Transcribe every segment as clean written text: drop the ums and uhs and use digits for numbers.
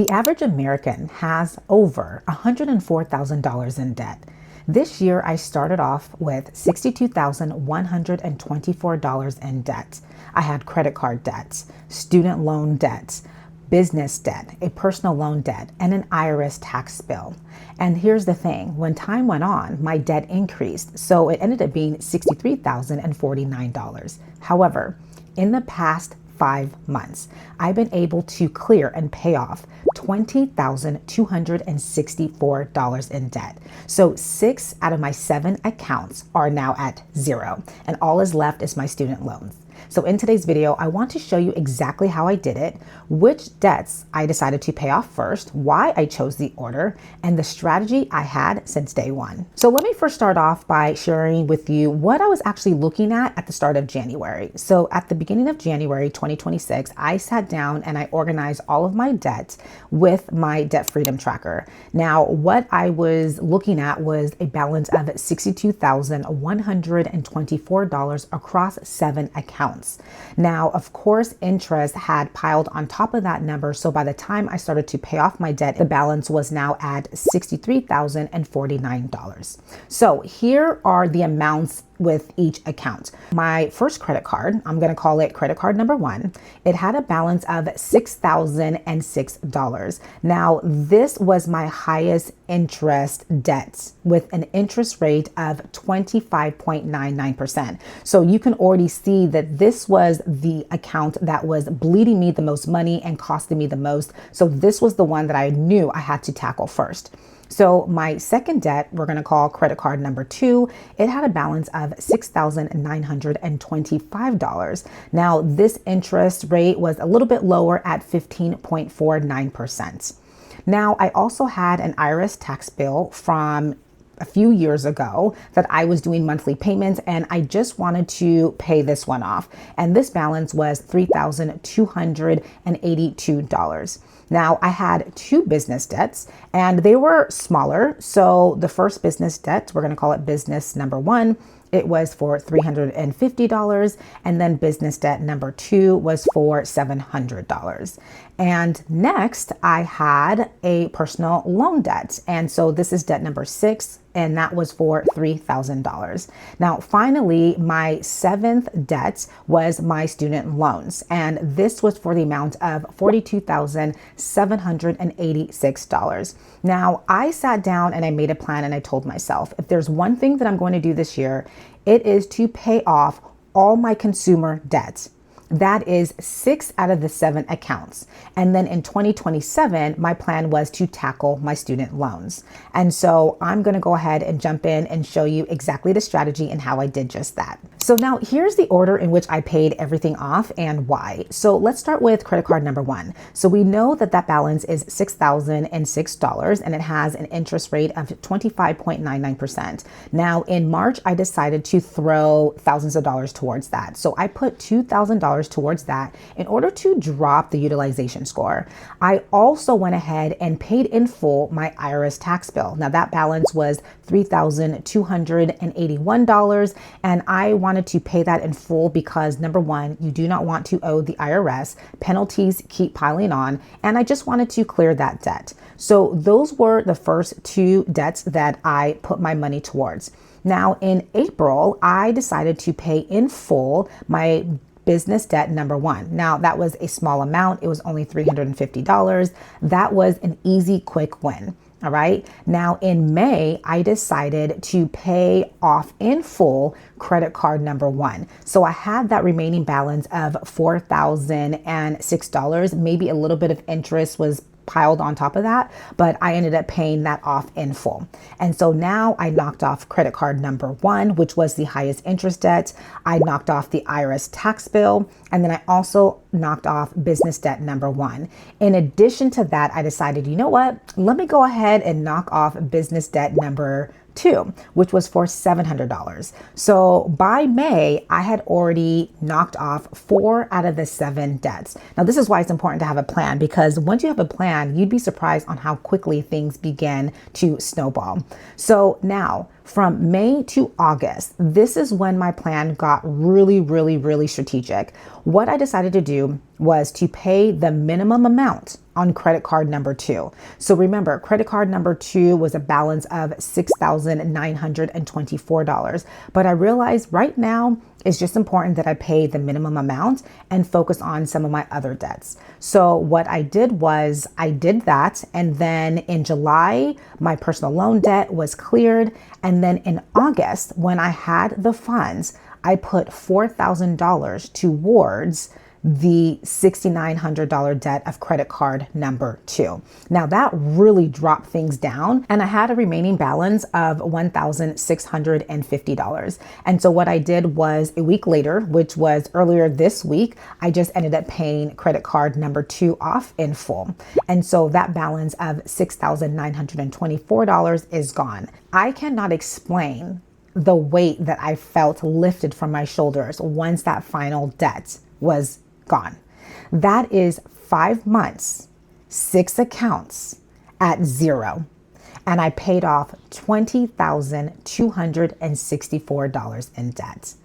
The average American has over $104,000 in debt. This year, I started off with $62,124 in debt. I had credit card debts, student loan debts, business debt, a personal loan debt, and an IRS tax bill. And here's the thing, when time went on, my debt increased, so it ended up being $63,049. However, in the past 5 months, I've been able to clear and pay off $20,264 in debt. So 6 out of my 7 accounts are now at 0, and all is left is my student loans. So in today's video, I want to show you exactly how I did it, which debts I decided to pay off first, why I chose the order, and the strategy I had since day one. So let me first start off by sharing with you what I was actually looking at the start of January. So at the beginning of January 2026, I sat down and I organized all of my debt with my debt freedom tracker. Now, what I was looking at was a balance of $62,124 across 7 accounts. Now, of course, interest had piled on top of that number. So by the time I started to pay off my debt, the balance was now at $63,049. So here are the amounts with each account. My first credit card, I'm going to call it credit card number 1. It had a balance of $6,006. Now, this was my highest interest debt with an interest rate of 25.99%. So you can already see that this was the account that was bleeding me the most money and costing me the most. So this was the one that I knew I had to tackle first. So my second debt, we're going to call credit card number 2. It had a balance of $6,925. Now, this interest rate was a little bit lower at 15.49%. Now, I also had an IRS tax bill from a few years ago that I was doing monthly payments, and I just wanted to pay this one off. And this balance was $3,282. Now, I had 2 business debts and they were smaller. So the first business debt, we're going to call it business number 1. It was for $350, and then business debt number 2 was for $700. And next, I had a personal loan debt. And so this is debt number 6, and that was for $3,000. Now, finally, my 7th debt was my student loans, and this was for the amount of $42,786. Now, I sat down and I made a plan, and I told myself, if there's one thing that I'm going to do this year, it is to pay off all my consumer debts. That is 6 out of the 7 accounts. And then in 2027, my plan was to tackle my student loans. And so I'm going to go ahead and jump in and show you exactly the strategy and how I did just that. So now here's the order in which I paid everything off and why. So let's start with credit card number 1. So we know that that balance is $6,006 and it has an interest rate of 25.99%. Now in March, I decided to throw thousands of dollars towards that. So I put $2,000 towards that in order to drop the utilization score. I also went ahead and paid in full my IRS tax bill. Now that balance was $3,281, and I wanted to pay that in full because number 1, you do not want to owe the IRS. Penalties keep piling on, and I just wanted to clear that debt. So those were the first 2 debts that I put my money towards. Now in April, I decided to pay in full my business debt number 1. Now that was a small amount. It was only $350. That was an easy, quick win. All right. Now in May, I decided to pay off in full credit card number 1. So I had that remaining balance of $4,006. Maybe a little bit of interest was piled on top of that, but I ended up paying that off in full. And so now I knocked off credit card number 1, which was the highest interest debt. I knocked off the IRS tax bill, and then I also knocked off business debt number 1. In addition to that, I decided, you know what, let me go ahead and knock off business debt number 2, which was for $700. So by May, I had already knocked off 4 out of the 7 debts. Now, this is why it's important to have a plan, because once you have a plan, you'd be surprised on how quickly things begin to snowball. So now from May to August, this is when my plan got really strategic. What I decided to do was to pay the minimum amount on credit card number 2. So remember, credit card number 2 was a balance of $6,924. But I realized right now it's just important that I pay the minimum amount and focus on some of my other debts. So what I did was I did that. And then in July, my personal loan debt was cleared. And then in August, when I had the funds, I put $4,000 towards the $6,900 debt of credit card number 2. Now that really dropped things down, and I had a remaining balance of $1,650. And so what I did was a week later, which was earlier this week, I just ended up paying credit card number 2 off in full. And so that balance of $6,924 is gone. I cannot explain the weight that I felt lifted from my shoulders once that final debt was gone. That is 5 months, 6 accounts at zero. And I paid off $20,264 in debt.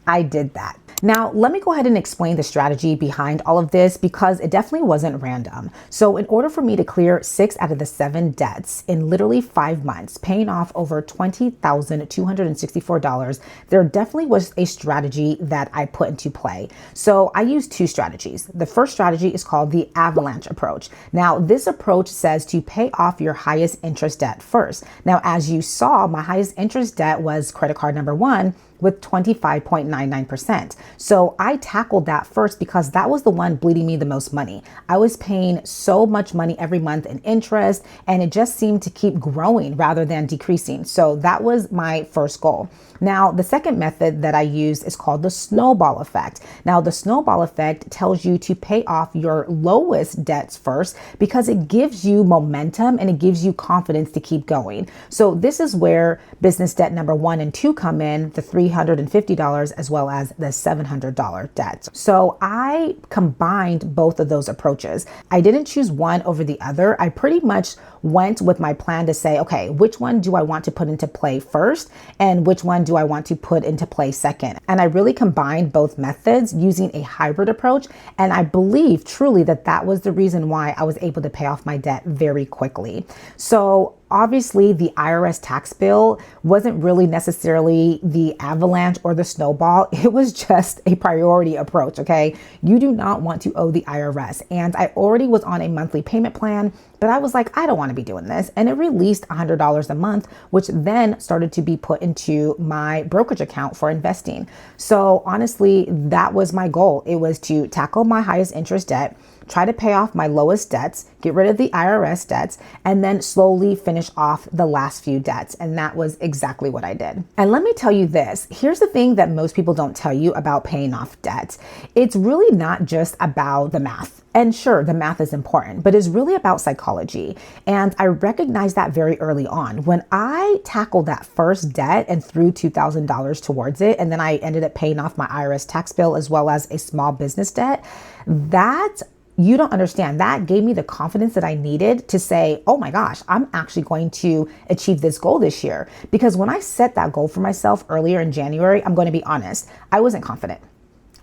I did that. Now, let me go ahead and explain the strategy behind all of this because it definitely wasn't random. So in order for me to clear 6 out of the 7 debts in literally 5 months, paying off over $20,264, there definitely was a strategy that I put into play. So I used 2 strategies. The first strategy is called the Avalanche approach. Now, this approach says to pay off your highest interest debt first. Now, as you saw, my highest interest debt was credit card number 1 with 25.99%. So I tackled that first because that was the one bleeding me the most money. I was paying so much money every month in interest, and it just seemed to keep growing rather than decreasing. So that was my first goal. Now, the second method that I use is called the snowball effect. Now, the snowball effect tells you to pay off your lowest debts first because it gives you momentum and it gives you confidence to keep going. So this is where business debt number 1 and 2 come in, the $350 as well as the $700 debt. So I combined both of those approaches. I didn't choose one over the other. I pretty much went with my plan to say, okay, which one do I want to put into play first and which one do I want to put into play second? And I really combined both methods using a hybrid approach. And I believe truly that that was the reason why I was able to pay off my debt very quickly. So obviously, the IRS tax bill wasn't really necessarily the avalanche or the snowball. It was just a priority approach, okay? You do not want to owe the IRS. And I already was on a monthly payment plan, but I was like, I don't want to be doing this. And it released $100 a month, which then started to be put into my brokerage account for investing. So honestly, that was my goal. It was to tackle my highest interest debt, try to pay off my lowest debts, get rid of the IRS debts, and then slowly finish off the last few debts. And that was exactly what I did. And let me tell you this, here's the thing that most people don't tell you about paying off debt. It's really not just about the math. And sure, the math is important, but it's really about psychology. And I recognized that very early on. When I tackled that first debt and threw $2,000 towards it, and then I ended up paying off my IRS tax bill as well as a small business debt, that you don't understand. That gave me the confidence that I needed to say, oh my gosh, I'm actually going to achieve this goal this year. Because when I set that goal for myself earlier in January, I'm going to be honest, I wasn't confident.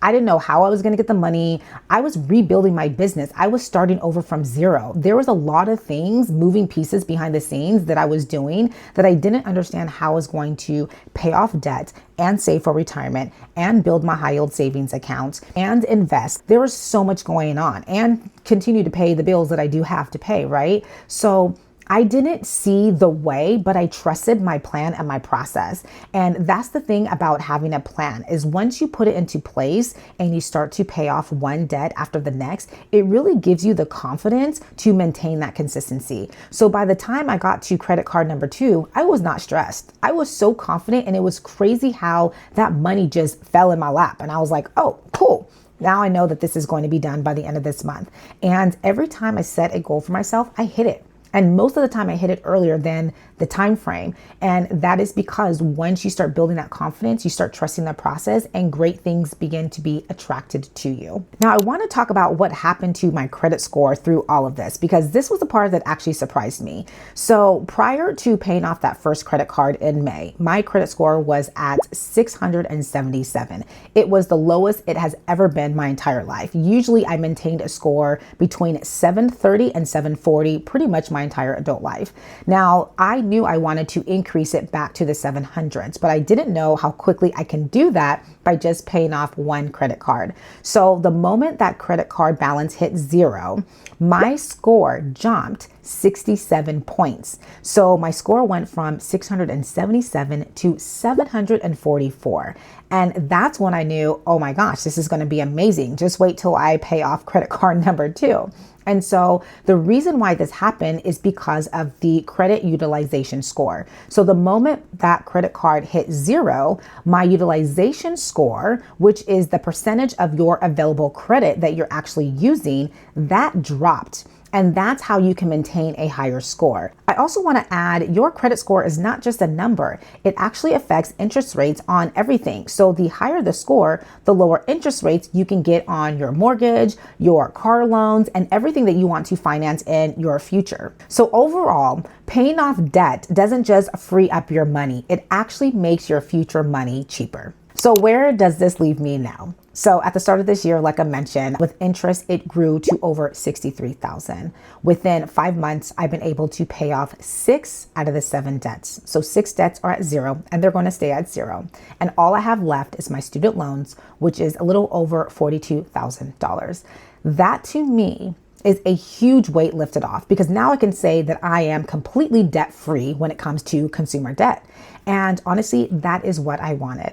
I didn't know how I was going to get the money. I was rebuilding my business. I was starting over from zero. There was a lot of things, moving pieces behind the scenes that I was doing that I didn't understand how I was going to pay off debt and save for retirement and build my high yield savings account and invest. There was so much going on and continue to pay the bills that I do have to pay, right? So I didn't see the way, but I trusted my plan and my process. And that's the thing about having a plan is once you put it into place and you start to pay off one debt after the next, it really gives you the confidence to maintain that consistency. So by the time I got to credit card number 2, I was not stressed. I was so confident, and it was crazy how that money just fell in my lap. And I was like, oh, cool. Now I know that this is going to be done by the end of this month. And every time I set a goal for myself, I hit it. And most of the time I hit it earlier than the time frame. And that is because once you start building that confidence, you start trusting the process and great things begin to be attracted to you. Now, I want to talk about what happened to my credit score through all of this, because this was the part that actually surprised me. So prior to paying off that first credit card in May, my credit score was at 677. It was the lowest it has ever been my entire life. Usually I maintained a score between 730 and 740 pretty much my entire adult life. Now, I knew I wanted to increase it back to the 700s, but I didn't know how quickly I can do that by just paying off one credit card. So the moment that credit card balance hit zero, my score jumped 67 points. So my score went from 677 to 744. And that's when I knew, oh my gosh, this is going to be amazing. Just wait till I pay off credit card number 2. And so the reason why this happened is because of the credit utilization score. So the moment that credit card hit zero, my utilization score, which is the percentage of your available credit that you're actually using, that dropped. And that's how you can maintain a higher score. I also want to add, your credit score is not just a number. It actually affects interest rates on everything. So the higher the score, the lower interest rates you can get on your mortgage, your car loans, and everything that you want to finance in your future. So overall, paying off debt doesn't just free up your money. It actually makes your future money cheaper. So where does this leave me now? So at the start of this year, like I mentioned, with interest, it grew to over $63,000. Within 5 months, I've been able to pay off 6 out of the 7 debts. So 6 debts are at zero and they're going to stay at zero. And all I have left is my student loans, which is a little over $42,000. That to me is a huge weight lifted off, because now I can say that I am completely debt free when it comes to consumer debt. And honestly, that is what I wanted.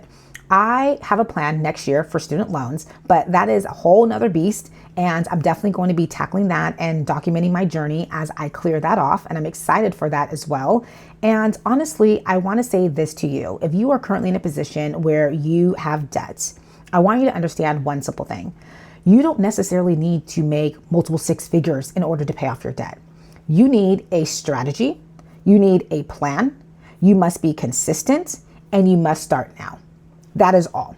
I have a plan next year for student loans, but that is a whole nother beast. And I'm definitely going to be tackling that and documenting my journey as I clear that off. And I'm excited for that as well. And honestly, I want to say this to you. If you are currently in a position where you have debts, I want you to understand one simple thing. You don't necessarily need to make multiple 6 figures in order to pay off your debt. You need a strategy. You need a plan. You must be consistent and you must start now. That is all.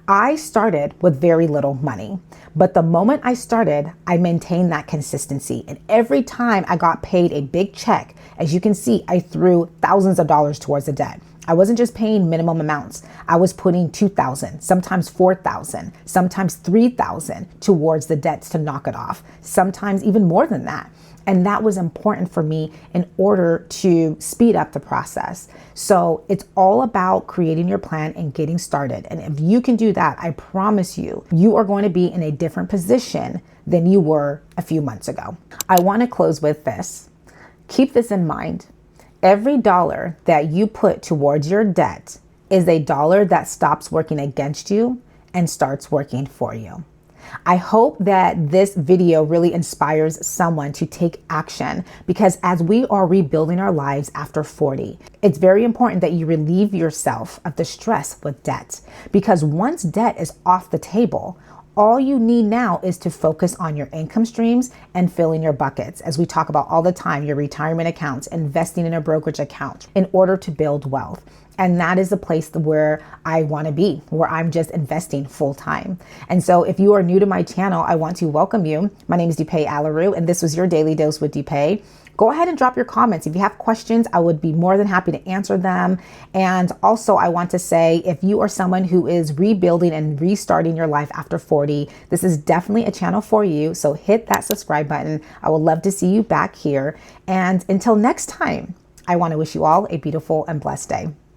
I started with very little money, but the moment I started, I maintained that consistency. And every time I got paid a big check, as you can see, I threw thousands of dollars towards the debt. I wasn't just paying minimum amounts. I was putting $2,000, sometimes $4,000, sometimes $3,000 towards the debts to knock it off, sometimes even more than that. And that was important for me in order to speed up the process. So it's all about creating your plan and getting started. And if you can do that, I promise you, you are going to be in a different position than you were a few months ago. I want to close with this. Keep this in mind. Every dollar that you put towards your debt is a dollar that stops working against you and starts working for you. I hope that this video really inspires someone to take action, because as we are rebuilding our lives after 40, it's very important that you relieve yourself of the stress with debt, because once debt is off the table, all you need now is to focus on your income streams and filling your buckets. As we talk about all the time, your retirement accounts, investing in a brokerage account in order to build wealth. And that is the place where I want to be, where I'm just investing full time. And so if you are new to my channel, I want to welcome you. My name is Dupay Alaru, and this was your Daily Dose with Dupay. Go ahead and drop your comments. If you have questions, I would be more than happy to answer them. And also, I want to say, if you are someone who is rebuilding and restarting your life after 40, this is definitely a channel for you. So hit that subscribe button. I would love to see you back here. And until next time, I want to wish you all a beautiful and blessed day.